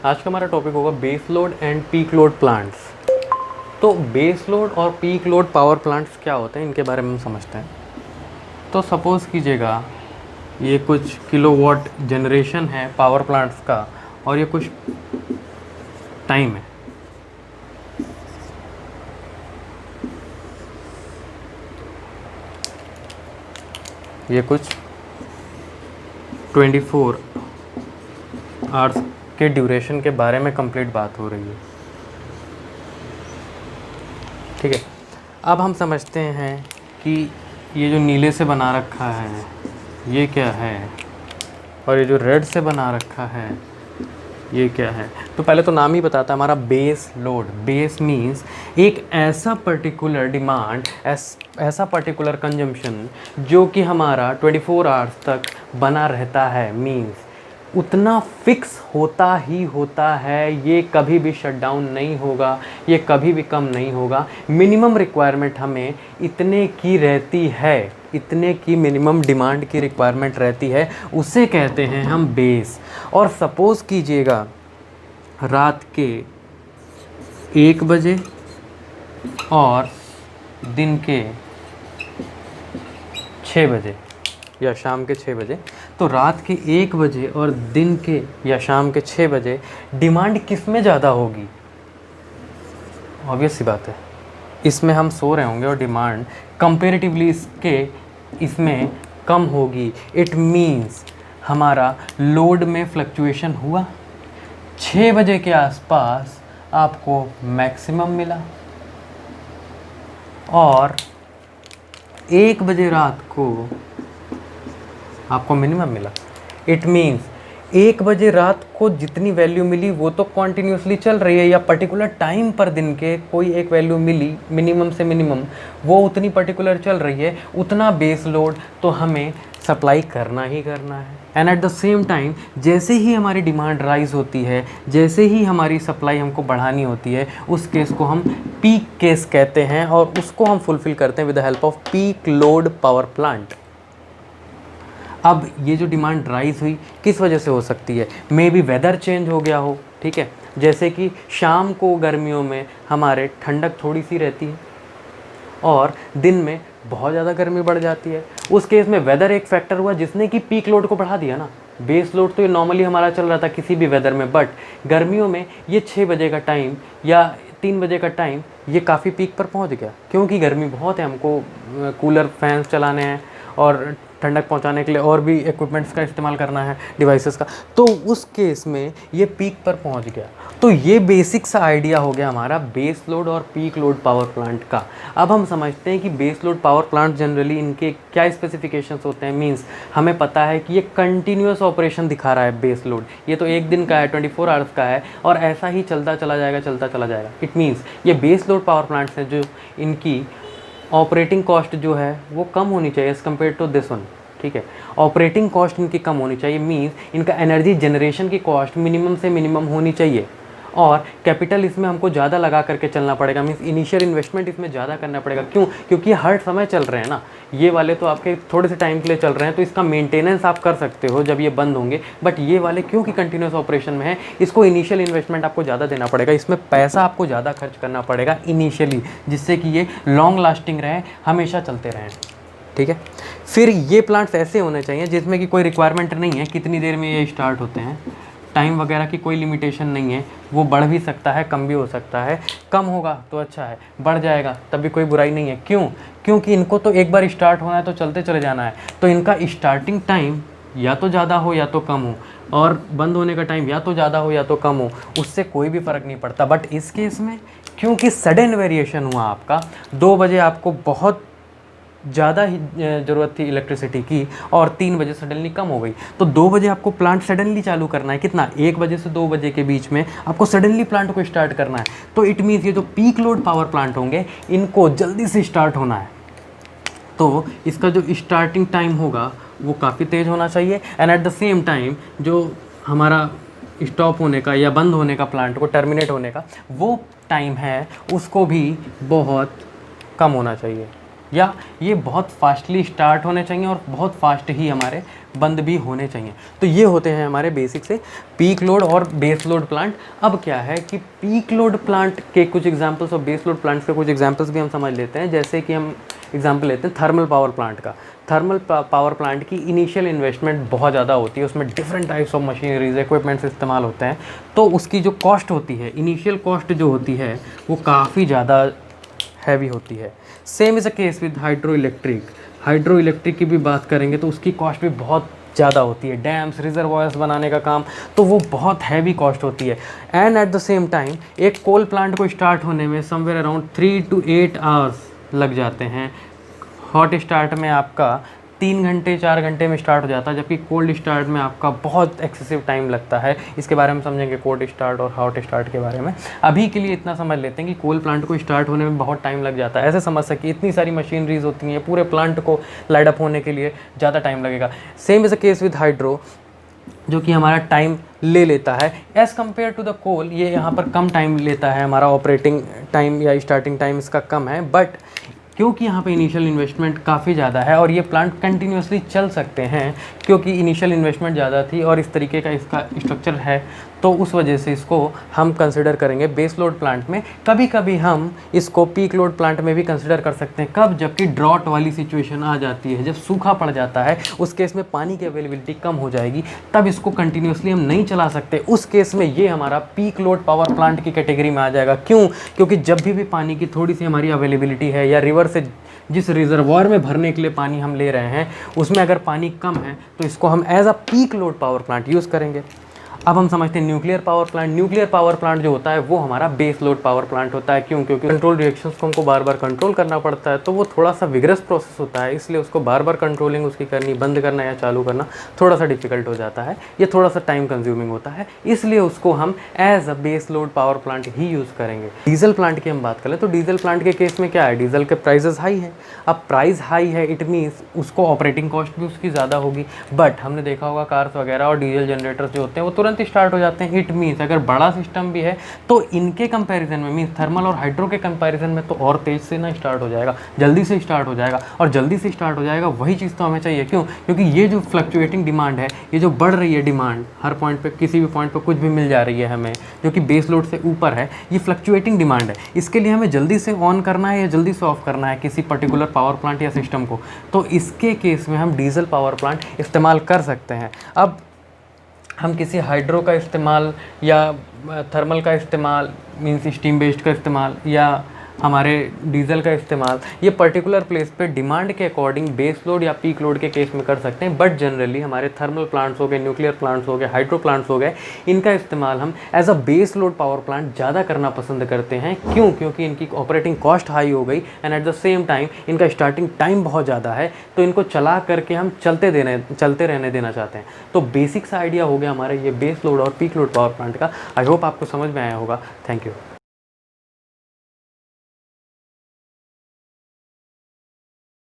आज का हमारा टॉपिक होगा base load and peak load plants. तो बेस लोड और पीक लोड पावर प्लांट्स क्या होते हैं, इनके बारे में हम समझते हैं। तो सपोज़ कीजिएगा ये कुछ किलोवाट जनरेशन है पावर प्लांट्स का, और ये कुछ टाइम है। ये कुछ 24 आवर्स के ड्यूरेशन के बारे में कंप्लीट बात हो रही है। ठीक है, अब हम समझते हैं कि ये जो नीले से बना रखा है ये क्या है, और ये जो रेड से बना रखा है ये क्या है। तो पहले तो नाम ही बताता है हमारा बेस लोड। बेस मीन्स एक ऐसा पर्टिकुलर डिमांड, ऐसा पर्टिकुलर कंजम्पशन जो कि हमारा 24 आवर्स तक बना रहता है। मीन्स उतना फिक्स होता ही होता है, ये कभी भी शट डाउन नहीं होगा, ये कभी भी कम नहीं होगा। मिनिमम रिक्वायरमेंट हमें इतने की रहती है, इतने की मिनिमम डिमांड की रिक्वायरमेंट रहती है, उसे कहते हैं हम बेस। और सपोज़ कीजिएगा रात के 1 बजे और दिन के 6 बजे या शाम के 6 बजे, तो रात के 1 बजे और दिन के या शाम के 6 बजे डिमांड किस में ज़्यादा होगी? ऑब्वियस सी बात है, इसमें हम सो रहे होंगे और डिमांड कंपेरेटिवली इसमें कम होगी। इट मीन्स हमारा लोड में फ्लक्चुएशन हुआ, 6 बजे के आसपास आपको मैक्सिमम मिला और 1 बजे रात को आपको मिनिमम मिला। इट मीन्स 1 बजे रात को जितनी वैल्यू मिली वो तो कॉन्टिन्यूसली चल रही है, या पर्टिकुलर टाइम पर दिन के कोई एक वैल्यू मिली मिनिमम से मिनिमम, वो उतनी पर्टिकुलर चल रही है, उतना बेस लोड तो हमें सप्लाई करना ही करना है। And at the same time जैसे ही हमारी डिमांड राइज होती है, जैसे ही हमारी सप्लाई हमको बढ़ानी होती है, उस केस को हम पीक केस कहते हैं, और उसको हम फुलफ़िल करते हैं with the help off peak load power plant. अब ये जो डिमांड राइज हुई किस वजह से हो सकती है? मे बी वेदर चेंज हो गया हो। ठीक है, जैसे कि शाम को गर्मियों में हमारे ठंडक थोड़ी सी रहती है और दिन में बहुत ज़्यादा गर्मी बढ़ जाती है। उस केस में वेदर एक फैक्टर हुआ जिसने कि पीक लोड को बढ़ा दिया ना। बेस लोड तो ये नॉर्मली हमारा चल रहा था किसी भी वेदर में, बट गर्मियों में ये 6 बजे का टाइम या 3 बजे का टाइम ये काफ़ी पीक पर पहुंच गया, क्योंकि गर्मी बहुत है, हमको कूलर फैंस चलाने हैं और ठंडक पहुंचाने के लिए और भी इक्विपमेंट्स का इस्तेमाल करना है, डिवाइसेस का। तो उस केस में ये पीक पर पहुंच गया। तो ये बेसिक सा आइडिया हो गया हमारा बेस लोड और पीक लोड पावर प्लांट का। अब हम समझते हैं कि base load power plant generally इनके क्या स्पेसिफिकेशंस होते हैं। मींस हमें पता है कि ये कंटिन्यूस ऑपरेशन दिखा रहा है बेस लोड, ये तो एक दिन का है, 24 आवर्स का है, और ऐसा ही चलता चला जाएगा, चलता चला जाएगा। इट मीन्स ये बेस लोड पावर प्लांट्स हैं जो इनकी ऑपरेटिंग कॉस्ट जो है वो कम होनी चाहिए as compare to this one. ठीक है, ऑपरेटिंग कॉस्ट इनकी कम होनी चाहिए। मीन्स इनका एनर्जी जनरेशन की कॉस्ट मिनिमम से मिनिमम होनी चाहिए, और कैपिटल इसमें हमको ज़्यादा लगा करके चलना पड़ेगा। मीन्स इनिशियल इन्वेस्टमेंट इसमें ज़्यादा करना पड़ेगा। क्यों? क्योंकि हर समय चल रहे हैं ना, ये वाले तो आपके थोड़े से टाइम के लिए चल रहे हैं, तो इसका मेंटेनेंस आप कर सकते हो जब ये बंद होंगे। बट ये वाले क्योंकि कंटिन्यूस ऑपरेशन में है, इसको इनिशियल इन्वेस्टमेंट आपको ज़्यादा देना पड़ेगा, इसमें पैसा आपको ज़्यादा खर्च करना पड़ेगा इनिशियली, जिससे कि ये लॉन्ग लास्टिंग रहें, हमेशा चलते रहें। ठीक है, फिर ये प्लांट्स ऐसे होने चाहिए जिसमें कि कोई रिक्वायरमेंट नहीं है कितनी देर में ये स्टार्ट होते हैं, टाइम वगैरह की कोई लिमिटेशन नहीं है, वो बढ़ भी सकता है, कम भी हो सकता है। कम होगा तो अच्छा है, बढ़ जाएगा तब भी कोई बुराई नहीं है। क्यों? क्योंकि इनको तो एक बार स्टार्ट होना है तो चलते चले जाना है, तो इनका स्टार्टिंग टाइम या तो ज़्यादा हो या तो कम हो, और बंद होने का टाइम या तो ज़्यादा हो या तो कम हो, उससे कोई भी फ़र्क नहीं पड़ता। बट इस केस में क्योंकि सडन वेरिएशन हुआ आपका, 2 बजे आपको बहुत ज़्यादा ही ज़रूरत थी इलेक्ट्रिसिटी की, और 3 बजे सडनली कम हो गई, तो 2 बजे आपको प्लांट सडनली चालू करना है। कितना? 1 बजे से 2 बजे के बीच में आपको सडनली प्लांट को स्टार्ट करना है। तो इट मीन्स ये जो पीक लोड पावर प्लांट होंगे इनको जल्दी से स्टार्ट होना है, तो इसका जो स्टार्टिंग टाइम होगा वो काफ़ी तेज़ होना चाहिए। And at the same time जो हमारा स्टॉप होने का या बंद होने का, प्लांट को टर्मिनेट होने का वो टाइम है, उसको भी बहुत कम होना चाहिए। या ये बहुत फास्टली स्टार्ट होने चाहिए और बहुत फास्ट ही हमारे बंद भी होने चाहिए। तो ये होते हैं हमारे बेसिक से पीक लोड और बेस लोड प्लांट। अब क्या है कि पीक लोड प्लांट के कुछ एग्जांपल्स और बेस लोड प्लांट्स के कुछ एग्जांपल्स भी हम समझ लेते हैं। जैसे कि हम एग्जांपल लेते हैं थर्मल पावर प्लांट का। थर्मल पावर प्लांट की इनिशियल इन्वेस्टमेंट बहुत ज़्यादा होती है, उसमें different types of machineries equipments इस्तेमाल होते हैं। तो उसकी जो कॉस्ट होती है, इनिशियल कॉस्ट जो होती है वो काफ़ी ज़्यादा हैवी होती है। Same is a case with hydro electric की भी बात करेंगे तो उसकी कॉस्ट भी बहुत ज़्यादा होती है। डैम्स, रिजर्वॉयर्स बनाने का काम, तो वो बहुत हैवी कॉस्ट होती है। And at the same time एक कोल प्लांट को स्टार्ट होने में समवेयर अराउंड 3 to 8 आवर्स लग जाते हैं। हॉट स्टार्ट में आपका 3 घंटे 4 घंटे में स्टार्ट हो जाता है, जबकि कोल्ड स्टार्ट में आपका बहुत एक्सेसिव टाइम लगता है। इसके बारे में समझेंगे कोल्ड स्टार्ट और हॉट स्टार्ट के बारे में। अभी के लिए इतना समझ लेते हैं कि कोल प्लांट को स्टार्ट होने में बहुत टाइम लग जाता है। ऐसे समझ सके इतनी सारी मशीनरीज होती हैं, पूरे प्लांट को लाइट अप होने के लिए ज़्यादा टाइम लगेगा। Same is a case with hydro, जो कि हमारा टाइम ले लेता है as compare to the coal. ये यहाँ पर कम टाइम लेता है, हमारा ऑपरेटिंग टाइम या स्टार्टिंग टाइम इसका कम है, बट क्योंकि यहाँ पे इनिशियल इन्वेस्टमेंट काफ़ी ज़्यादा है और ये प्लांट कंटिन्यूसली चल सकते हैं क्योंकि इनिशियल इन्वेस्टमेंट ज़्यादा थी और इस तरीके का इसका स्ट्रक्चर है, तो उस वजह से इसको हम कंसिडर करेंगे बेस लोड प्लांट में। कभी कभी हम इसको पीक लोड प्लांट में भी कंसिडर कर सकते हैं। कब? जबकि ड्रॉट वाली सिचुएशन आ जाती है, जब सूखा पड़ जाता है, उस केस में पानी की अवेलेबिलिटी कम हो जाएगी, तब इसको कंटिन्यूसली हम नहीं चला सकते। उस केस में ये हमारा पीक लोड पावर प्लांट की कैटेगरी में आ जाएगा। क्यों? क्योंकि जब भी पानी की थोड़ी सी हमारी अवेलेबिलिटी है या रिवर से जिस रिजर्वॉयर में भरने के लिए पानी हम ले रहे हैं उसमें अगर पानी कम है तो इसको हम as a peak load power plant use करेंगे। अब हम समझते हैं nuclear power plant. Nuclear power plant जो होता है वो हमारा बेस लोड पावर प्लांट होता है। क्यों? क्योंकि कंट्रोल रिएक्शंस को हमको बार बार कंट्रोल करना पड़ता है, तो वो थोड़ा सा विग्रस प्रोसेस होता है, इसलिए उसको बार बार कंट्रोलिंग उसकी करनी, बंद करना या चालू करना थोड़ा सा डिफिकल्ट हो जाता है, ये थोड़ा सा टाइम कंज्यूमिंग होता है, इसलिए उसको हम as a base load power plant ही यूज़ करेंगे। डीजल प्लांट की हम बात करें तो डीजल प्लांट के केस में क्या है, डीजल के प्राइजेस हाई हैं। अब प्राइस हाई है, इट मीन्स उसको ऑपरेटिंग कॉस्ट भी उसकी ज़्यादा होगी, बट हमने देखा होगा कार्स वगैरह और डीजल जनरेटर्स जो होते हैं वो तुरंत स्टार्ट हो जाते हैं। इट मीन्स अगर बड़ा सिस्टम भी है तो इनके कंपैरिजन में, मीन्स थर्मल और हाइड्रो के कंपैरिजन में तो और तेज से ना स्टार्ट हो जाएगा, जल्दी से स्टार्ट हो जाएगा। और जल्दी से स्टार्ट हो जाएगा वही चीज़ तो हमें चाहिए। क्यों? क्योंकि ये जो फ्लक्चुएटिंग डिमांड है, ये जो बढ़ रही है डिमांड, हर पॉइंट पे किसी भी पॉइंट पे कुछ भी मिल जा रही है हमें जो कि बेस लोड से ऊपर है, ये फ्लक्चुएटिंग डिमांड है। इसके लिए हमें जल्दी से ऑन करना है या जल्दी से ऑफ करना है किसी पर्टिकुलर पावर प्लांट या सिस्टम को, तो इसके केस में हम डीजल पावर प्लांट इस्तेमाल कर सकते हैं। अब हम किसी हाइड्रो का इस्तेमाल या थर्मल का इस्तेमाल, मीन्स स्टीम बेस्ड का इस्तेमाल या हमारे डीजल का इस्तेमाल, ये पर्टिकुलर प्लेस पे डिमांड के अकॉर्डिंग बेस लोड या पीक लोड के केस में कर सकते हैं। बट जनरली हमारे थर्मल प्लांट्स हो गए, न्यूक्लियर प्लांट्स हो गए, हाइड्रो प्लांट्स हो गए, इनका इस्तेमाल हम as a base load power plant ज़्यादा करना पसंद करते हैं। क्यों? क्योंकि इनकी ऑपरेटिंग कॉस्ट हाई हो गई and at the same time इनका स्टार्टिंग टाइम बहुत ज़्यादा है, तो इनको चला करके हम चलते रहने देना चाहते हैं। तो बेसिक सा आइडिया हो गया हमारा ये बेस लोड और पीक लोड पावर प्लांट का। आई होप आपको समझ में आया होगा। Thank you.